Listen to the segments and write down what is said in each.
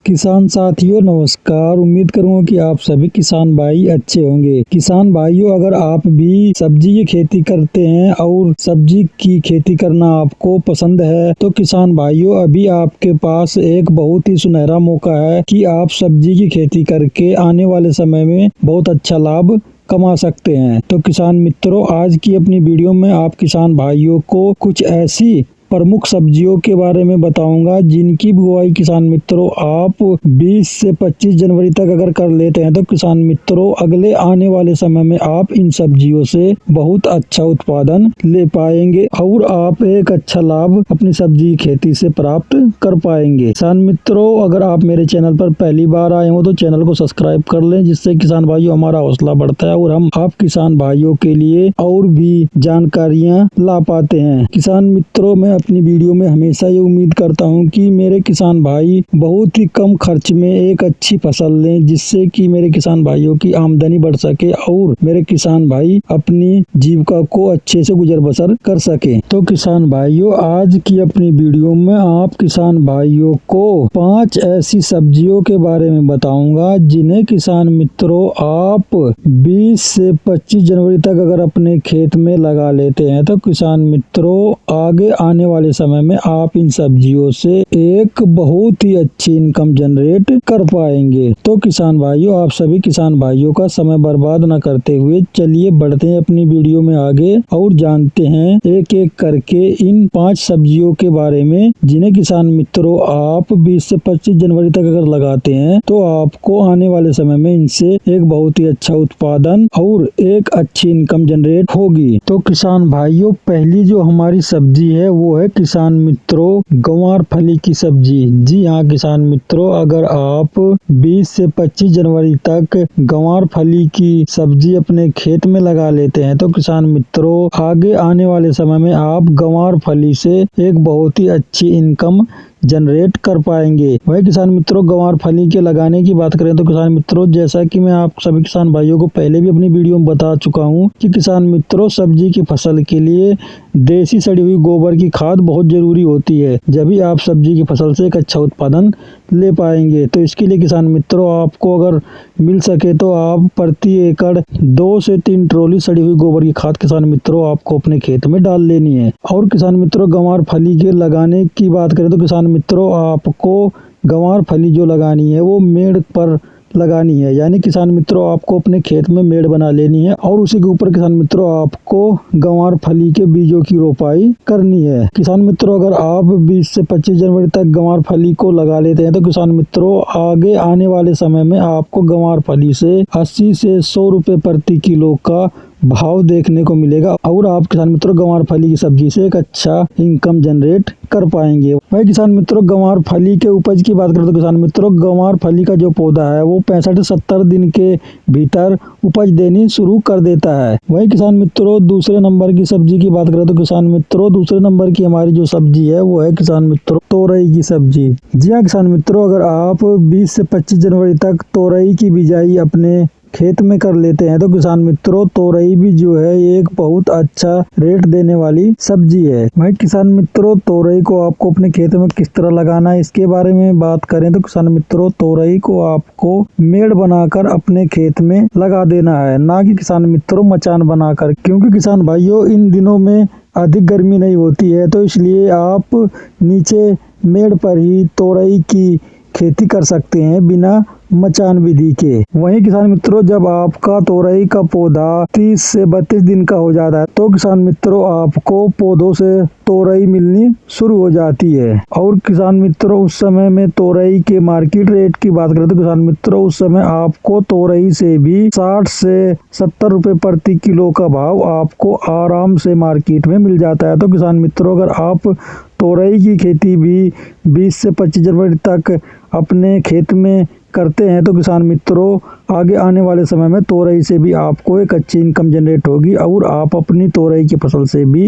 किसान साथियों नमस्कार। उम्मीद करूंगा कि आप सभी किसान भाई अच्छे होंगे। किसान भाइयों, अगर आप भी सब्जी की खेती करते हैं और सब्जी की खेती करना आपको पसंद है तो किसान भाइयों अभी आपके पास एक बहुत ही सुनहरा मौका है कि आप सब्जी की खेती करके आने वाले समय में बहुत अच्छा लाभ कमा सकते हैं। तो किसान मित्रों, आज की अपनी वीडियो में आप किसान भाइयों को कुछ ऐसी प्रमुख सब्जियों के बारे में बताऊंगा जिनकी बुआई किसान मित्रों आप 20 से 25 जनवरी तक अगर कर लेते हैं तो किसान मित्रों अगले आने वाले समय में आप इन सब्जियों से बहुत अच्छा उत्पादन ले पाएंगे और आप एक अच्छा लाभ अपनी सब्जी खेती से प्राप्त कर पाएंगे। किसान मित्रों, अगर आप मेरे चैनल पर पहली बार आए हो तो चैनल को सब्सक्राइब कर लें, जिससे किसान भाइयों हमारा हौसला बढ़ता है और हम आप किसान भाइयों के लिए और भी जानकारियां ला पाते हैं। किसान मित्रों, मैं अपनी वीडियो में हमेशा ये उम्मीद करता हूं कि मेरे किसान भाई बहुत ही कम खर्च में एक अच्छी फसल लें, जिससे कि मेरे किसान भाइयों की आमदनी बढ़ सके और मेरे किसान भाई अपनी जीविका को अच्छे से गुजर बसर कर सके। तो किसान भाइयों, आज की अपनी वीडियो में आप किसान भाइयों को 5 ऐसी सब्जियों के बारे में बताऊंगा जिन्हें किसान मित्रों आप 20 से 25 जनवरी तक अगर अपने खेत में लगा लेते हैं तो किसान मित्रों आगे आने वाले समय में आप इन सब्जियों से एक बहुत ही अच्छी इनकम जनरेट कर पाएंगे। तो किसान भाइयों, आप सभी किसान भाइयों का समय बर्बाद न करते हुए चलिए बढ़ते हैं अपनी वीडियो में आगे और जानते हैं एक एक करके इन 5 सब्जियों के बारे में जिन्हें किसान मित्रों आप 20 से 25 जनवरी तक अगर लगाते हैं तो आपको आने वाले समय में इनसे एक बहुत ही अच्छा उत्पादन और एक अच्छी इनकम जनरेट होगी। तो किसान भाइयों, पहली जो हमारी सब्जी है वो है किसान मित्रों गंवारफली की सब्जी। जी हाँ किसान मित्रों, अगर आप 20 से 25 जनवरी तक गंवारफली की सब्जी अपने खेत में लगा लेते हैं तो किसान मित्रों आगे आने वाले समय में आप गंवारफली से एक बहुत ही अच्छी इनकम जनरेट कर पाएंगे। वही किसान मित्रों गंवारफली के लगाने की बात करें तो किसान मित्रों, जैसा कि मैं आप सभी किसान भाइयों को पहले भी अपनी वीडियो में बता चुका हूं कि किसान मित्रों सब्जी की फसल के लिए देसी सड़ी हुई गोबर की खाद बहुत जरूरी होती है, जब भी आप सब्जी की फसल से एक अच्छा उत्पादन ले पाएंगे। तो इसके लिए किसान मित्रों आपको अगर मिल सके तो आप प्रति एकड़ 2 से 3 ट्रॉली सड़ी हुई गोबर की खाद किसान मित्रों आपको अपने खेत में डाल लेनी है। और किसान मित्रों गंवारफली के लगाने की बात करें तो किसान मित्रों आपको गंवारफली जो लगानी है वो मेड़ पर लगानी है, यानी किसान मित्रों आपको अपने खेत में मेड़ बना लेनी है और उसी के ऊपर किसान मित्रों आपको गंवारफली के बीजों की रोपाई करनी है। किसान मित्रों, अगर आप 20 से 25 जनवरी तक गंवारफली को लगा लेते हैं तो किसान मित्रों आगे आने वाले समय में आपको गंवारफली से 80 से 100 रुपए प्रति किलो का भाव देखने को मिलेगा और आप किसान मित्रों गंवारफली की सब्जी से एक अच्छा इनकम जनरेट कर पाएंगे। वही किसान मित्रों गंवारफली के उपज की बात करें तो किसान मित्रों गंवारफली का जो पौधा है वो 65 से 70 दिन के भीतर उपज देनी शुरू कर देता है। वही किसान मित्रों दूसरे नंबर की सब्जी की बात करें तो किसान मित्रों दूसरे नंबर की हमारी जो सब्जी है वो है किसान मित्रों तोरई की सब्जी। जी हाँ किसान मित्रों, अगर आप 20 से 25 जनवरी तक तोरई की बिजाई अपने खेत में कर लेते हैं तो किसान मित्रों तोरई भी जो है एक बहुत अच्छा रेट देने वाली सब्जी है। वही किसान मित्रों तोरई को आपको अपने खेत में किस तरह लगाना है इसके बारे में बात करें तो किसान मित्रों तोरई को आपको मेड़ बनाकर अपने खेत में लगा देना है, ना कि किसान मित्रों मचान बनाकर, क्योंकि किसान भाइयों इन दिनों में अधिक गर्मी नहीं होती है तो इसलिए आप नीचे मेड़ पर ही तोरई की खेती कर सकते हैं बिना मचान विधि के। वहीं किसान मित्रों जब आपका तोरई का पौधा 30 से 32 दिन का हो जाता है तो किसान मित्रों आपको पौधों से तोरई मिलनी शुरू हो जाती है। और किसान मित्रों उस समय में तोरई के मार्केट रेट की बात करें तो किसान मित्रों उस समय आपको तोरई से भी 60 से 70 रुपए प्रति किलो का भाव आपको आराम से मार्केट में मिल जाता है। तो किसान मित्रों अगर आप तोरई की खेती भी 20 से 25 जनवरी तक अपने खेत में करते हैं तो किसान मित्रों आगे आने वाले समय में तोरई से भी आपको एक अच्छी इनकम जनरेट होगी और आप अपनी तोरई की फसल से भी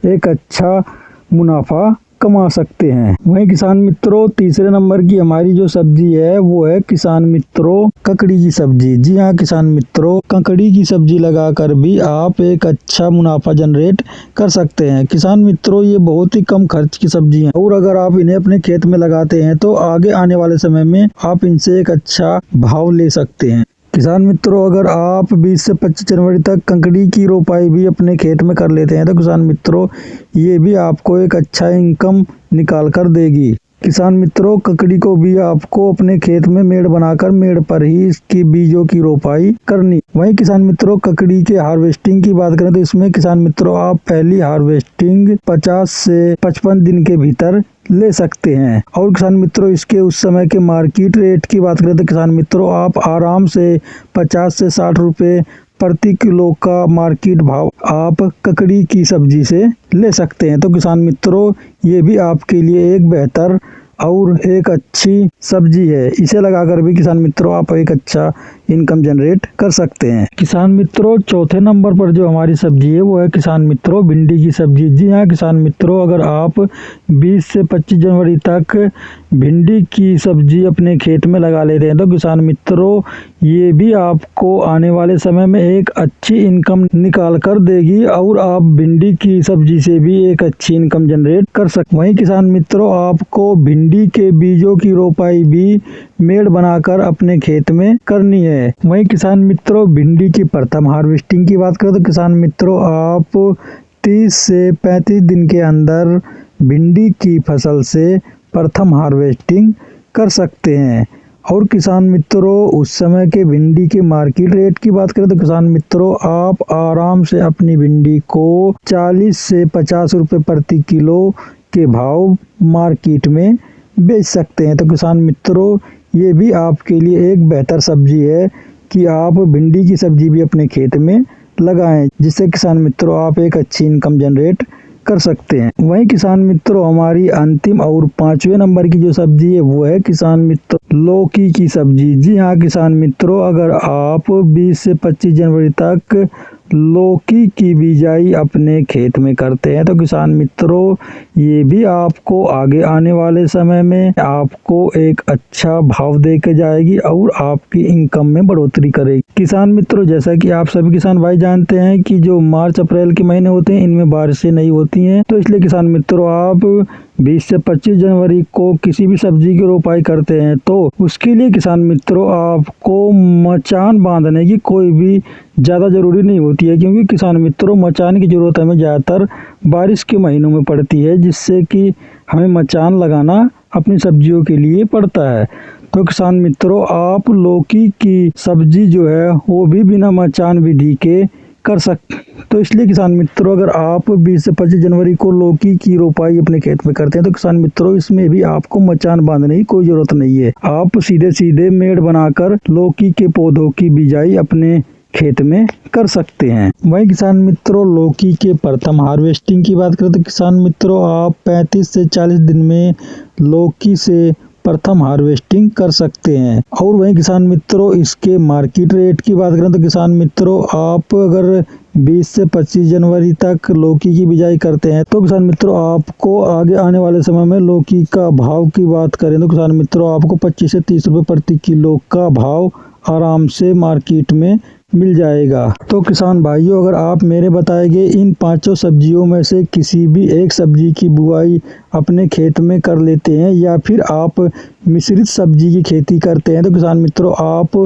एक अच्छा मुनाफा कमा सकते हैं। वहीं किसान मित्रों, तीसरे नंबर की हमारी जो सब्जी है वो है किसान मित्रों ककड़ी की सब्जी। जी हाँ किसान मित्रों, ककड़ी की सब्जी लगाकर भी आप एक अच्छा मुनाफा जनरेट कर सकते हैं। किसान मित्रों, ये बहुत ही कम खर्च की सब्जी है और अगर आप इन्हें अपने खेत में लगाते हैं तो आगे आने वाले समय में आप इनसे एक अच्छा भाव ले सकते हैं। किसान मित्रों, अगर आप 20 से 25 जनवरी तक ककड़ी की रोपाई भी अपने खेत में कर लेते हैं तो किसान मित्रों, ये भी आपको एक अच्छा इनकम निकाल कर देगी। किसान मित्रों, ककड़ी को भी आपको अपने खेत में मेड़ बनाकर मेड़ पर ही इसकी बीजों की रोपाई करनी। वहीं किसान मित्रों, ककड़ी के हार्वेस्टिंग की बात करें तो इसमें किसान मित्रों आप पहली हार्वेस्टिंग 50 से 55 दिन के भीतर ले सकते हैं। और किसान मित्रों, इसके उस समय के मार्केट रेट की बात करें तो किसान मित्रों आप आराम से 50 से 60 रुपए प्रति किलो का मार्केट भाव आप ककड़ी की सब्जी से ले सकते हैं। तो किसान मित्रों, ये भी आपके लिए एक बेहतर और एक अच्छी सब्जी है। इसे लगाकर भी किसान मित्रों आप एक अच्छा इनकम जनरेट कर सकते हैं। किसान मित्रों, चौथे नंबर पर जो हमारी सब्जी है वो है किसान मित्रों भिंडी की सब्जी। जी हाँ किसान मित्रों, अगर आप 20 से 25 जनवरी तक भिंडी की सब्जी अपने खेत में लगा लेते हैं तो किसान मित्रों, ये भी आपको आने वाले समय में एक अच्छी इनकम निकाल कर देगी और आप भिंडी की सब्जी से भी एक अच्छी इनकम जनरेट कर सकते। वहीं किसान मित्रों, आपको भिंडी के बीजों की रोपाई भी मेड़ बनाकर अपने खेत में करनी है। वहीं किसान मित्रों, भिंडी की प्रथम हार्वेस्टिंग की बात करें तो किसान मित्रों आप 30 से 35 दिन के अंदर भिंडी की फसल से प्रथम हार्वेस्टिंग कर सकते हैं। और किसान मित्रों, उस समय के भिंडी के मार्केट रेट की बात करें तो किसान मित्रों आप आराम से अपनी भिंडी को 40 से 50 रुपए प्रति किलो के भाव मार्केट में बेच सकते हैं। तो किसान मित्रों, ये भी आपके लिए एक बेहतर सब्जी है कि आप भिंडी की सब्जी भी अपने खेत में लगाएं, जिससे किसान मित्रों आप एक अच्छी इनकम जनरेट कर सकते हैं। वहीं किसान मित्रों, हमारी अंतिम और 5वें नंबर की जो सब्जी है वो है किसान मित्रों लौकी की सब्जी। जी हाँ किसान मित्रों, अगर आप 20 से 25 जनवरी तक लौकी की बिजाई अपने खेत में करते हैं तो किसान मित्रों, ये भी आपको आगे आने वाले समय में आपको एक अच्छा भाव दे के जाएगी और आपकी इनकम में बढ़ोतरी करेगी। किसान मित्रों, जैसा कि आप सभी किसान भाई जानते हैं कि जो मार्च अप्रैल के महीने होते हैं इनमें बारिशें नहीं होती हैं, तो इसलिए किसान मित्रों आप 20 से 25 जनवरी को किसी भी सब्जी की रोपाई करते हैं तो उसके लिए किसान मित्रों आपको मचान बांधने की कोई भी ज़्यादा ज़रूरी नहीं होती है, क्योंकि किसान मित्रों मचान की ज़रूरत हमें ज़्यादातर बारिश के महीनों में पड़ती है, जिससे कि हमें मचान लगाना अपनी सब्जियों के लिए पड़ता है। तो किसान मित्रों आप लौकी की सब्जी जो है वो भी बिना मचान विधि के कर सकते। तो इसलिए किसान मित्रों, अगर आप 20 से 25 जनवरी को लौकी की रोपाई अपने खेत में करते हैं तो किसान मित्रों इसमें भी आपको मचान बांधने की कोई जरूरत नहीं है। आप सीधे सीधे मेड़ बनाकर लौकी के पौधों की बिजाई अपने खेत में कर सकते हैं। वहीं किसान मित्रों, लौकी के प्रथम हार्वेस्टिंग की बात करें तो किसान मित्रों आप 35 से 40 दिन में लौकी से प्रथम हार्वेस्टिंग कर सकते हैं। और वहीं किसान मित्रों, इसके मार्केट रेट की बात करें तो किसान मित्रों आप अगर 20 से 25 जनवरी तक लौकी की बिजाई करते हैं तो किसान मित्रों आपको आगे आने वाले समय में लौकी का भाव की बात करें तो किसान मित्रों आपको 25 से 30 रुपए प्रति किलो का भाव आराम से मार्केट में मिल जाएगा। तो किसान भाइयों, अगर आप मेरे बताए गए इन 5 सब्जियों में से किसी भी एक सब्जी की बुआई अपने खेत में कर लेते हैं या फिर आप मिश्रित सब्जी की खेती करते हैं तो किसान मित्रों आप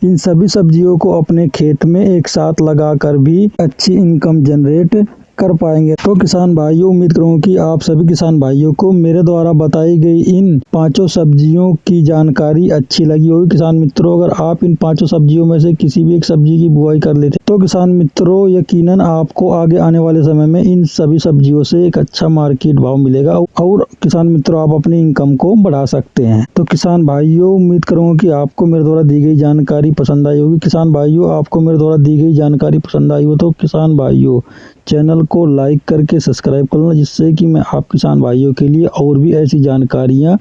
इन सभी सब्जियों को अपने खेत में एक साथ लगाकर भी अच्छी इनकम जनरेट कर पाएंगे। तो किसान भाइयों, उम्मीद करूंगा कि आप सभी किसान भाइयों को मेरे द्वारा बताई गई इन 5 सब्जियों की जानकारी अच्छी लगी होगी। किसान मित्रों, अगर आप इन 5 सब्जियों में से किसी भी एक सब्जी की बुआई कर लेते तो किसान मित्रों यकीनन आपको आगे आने वाले समय में इन सभी सब्जियों से एक अच्छा मार्केट भाव मिलेगा और किसान मित्रों आप अपनी इनकम को बढ़ा सकते हैं। तो किसान भाइयों, उम्मीद करूंगा कि आपको मेरे द्वारा दी गई जानकारी पसंद आई होगी। किसान भाइयों, आपको मेरे द्वारा दी गई जानकारी पसंद आई हो तो किसान भाइयों चैनल को लाइक करके सब्सक्राइब कर लेना, जिससे कि मैं आप किसान भाइयों के लिए और भी ऐसी जानकारियां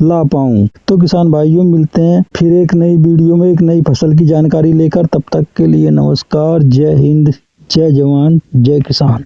ला पाऊं। तो किसान भाइयों, मिलते हैं फिर एक नई वीडियो में एक नई फसल की जानकारी लेकर। तब तक के लिए नमस्कार। जय हिंद, जय जवान, जय किसान।